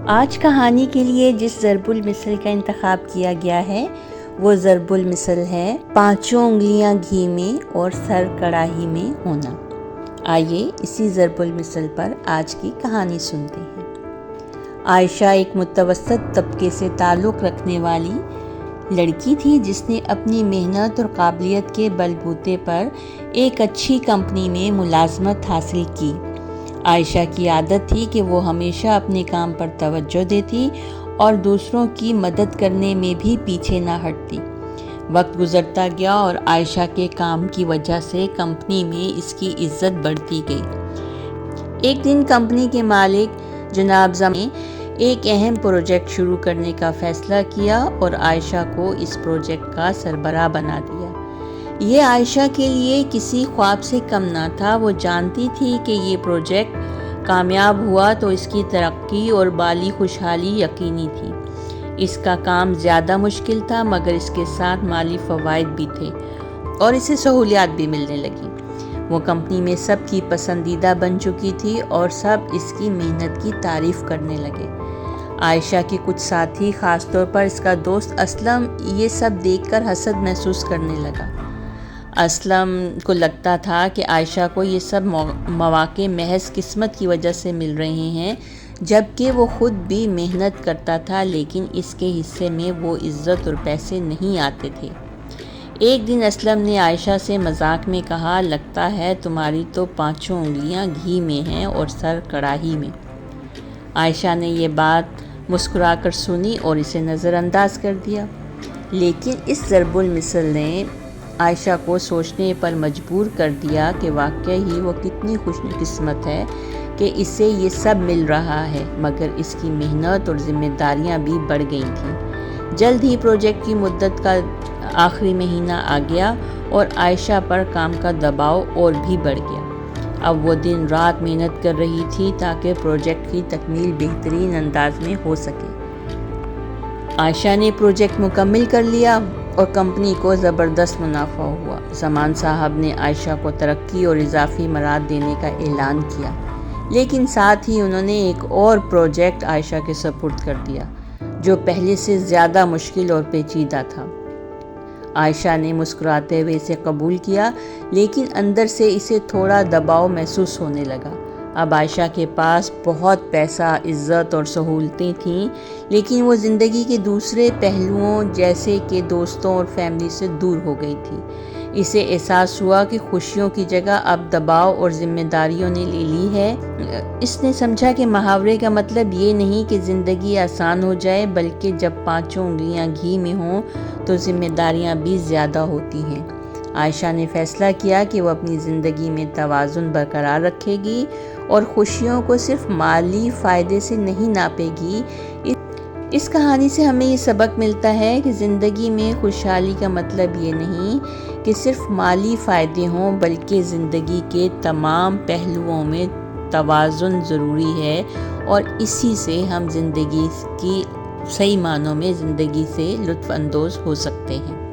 آج کہانی کے لیے جس ضرب المثل کا انتخاب کیا گیا ہے وہ ضرب المثل ہے 5 انگلیاں گھی میں اور سر کڑاہی میں ہونا۔ آئیے اسی ضرب المثل پر آج کی کہانی سنتے ہیں۔ عائشہ ایک متوسط طبقے سے تعلق رکھنے والی لڑکی تھی جس نے اپنی محنت اور قابلیت کے بل بوتے پر ایک اچھی کمپنی میں ملازمت حاصل کی۔ عائشہ کی عادت تھی کہ وہ ہمیشہ اپنے کام پر توجہ دیتی اور دوسروں کی مدد کرنے میں بھی پیچھے نہ ہٹتی۔ وقت گزرتا گیا اور عائشہ کے کام کی وجہ سے کمپنی میں اس کی عزت بڑھتی گئی۔ ایک دن کمپنی کے مالک جناب زمان نے ایک اہم پروجیکٹ شروع کرنے کا فیصلہ کیا اور عائشہ کو اس پروجیکٹ کا سربراہ بنا دیا۔ یہ عائشہ کے لیے کسی خواب سے کم نہ تھا۔ وہ جانتی تھی کہ یہ پروجیکٹ کامیاب ہوا تو اس کی ترقی اور مالی خوشحالی یقینی تھی۔ اس کا کام زیادہ مشکل تھا مگر اس کے ساتھ مالی فوائد بھی تھے اور اسے سہولیات بھی ملنے لگیں۔ وہ کمپنی میں سب کی پسندیدہ بن چکی تھی اور سب اس کی محنت کی تعریف کرنے لگے۔ عائشہ کے کچھ ساتھی، خاص طور پر اس کا دوست اسلم، یہ سب دیکھ کر حسد محسوس کرنے لگا۔ اسلم کو لگتا تھا کہ عائشہ کو یہ سب مواقع محض قسمت کی وجہ سے مل رہے ہیں، جبکہ وہ خود بھی محنت کرتا تھا لیکن اس کے حصے میں وہ عزت اور پیسے نہیں آتے تھے۔ ایک دن اسلم نے عائشہ سے مذاق میں کہا، لگتا ہے تمہاری تو 5 انگلیاں گھی میں ہیں اور سر کڑاہی میں۔ عائشہ نے یہ بات مسکرا کر سنی اور اسے نظر انداز کر دیا، لیکن اس ضرب المثل نے عائشہ کو سوچنے پر مجبور کر دیا کہ واقعی ہی وہ کتنی خوش قسمت ہے کہ اسے یہ سب مل رہا ہے، مگر اس کی محنت اور ذمہ داریاں بھی بڑھ گئی تھیں۔ جلد ہی پروجیکٹ کی مدت کا آخری مہینہ آ گیا اور عائشہ پر کام کا دباؤ اور بھی بڑھ گیا۔ اب وہ دن رات محنت کر رہی تھی تاکہ پروجیکٹ کی تکمیل بہترین انداز میں ہو سکے۔ عائشہ نے پروجیکٹ مکمل کر لیا اور کمپنی کو زبردست منافع ہوا۔ زمان صاحب نے عائشہ کو ترقی اور اضافی مراعات دینے کا اعلان کیا، لیکن ساتھ ہی انہوں نے ایک اور پروجیکٹ عائشہ کے سپرد کر دیا جو پہلے سے زیادہ مشکل اور پیچیدہ تھا۔ عائشہ نے مسکراتے ہوئے اسے قبول کیا، لیکن اندر سے اسے تھوڑا دباؤ محسوس ہونے لگا۔ اب عائشہ کے پاس بہت پیسہ، عزت اور سہولتیں تھیں، لیکن وہ زندگی کے دوسرے پہلوؤں جیسے کہ دوستوں اور فیملی سے دور ہو گئی تھی۔ اسے احساس ہوا کہ خوشیوں کی جگہ اب دباؤ اور ذمہ داریوں نے لے لی ہے۔ اس نے سمجھا کہ محاورے کا مطلب یہ نہیں کہ زندگی آسان ہو جائے، بلکہ جب 5 انگلیاں گھی میں ہوں تو ذمہ داریاں بھی زیادہ ہوتی ہیں۔ عائشہ نے فیصلہ کیا کہ وہ اپنی زندگی میں توازن برقرار رکھے گی اور خوشیوں کو صرف مالی فائدے سے نہیں ناپے گی۔ اس کہانی سے ہمیں یہ سبق ملتا ہے کہ زندگی میں خوشحالی کا مطلب یہ نہیں کہ صرف مالی فائدے ہوں، بلکہ زندگی کے تمام پہلوؤں میں توازن ضروری ہے اور اسی سے ہم زندگی کی صحیح معنوں میں زندگی سے لطف اندوز ہو سکتے ہیں۔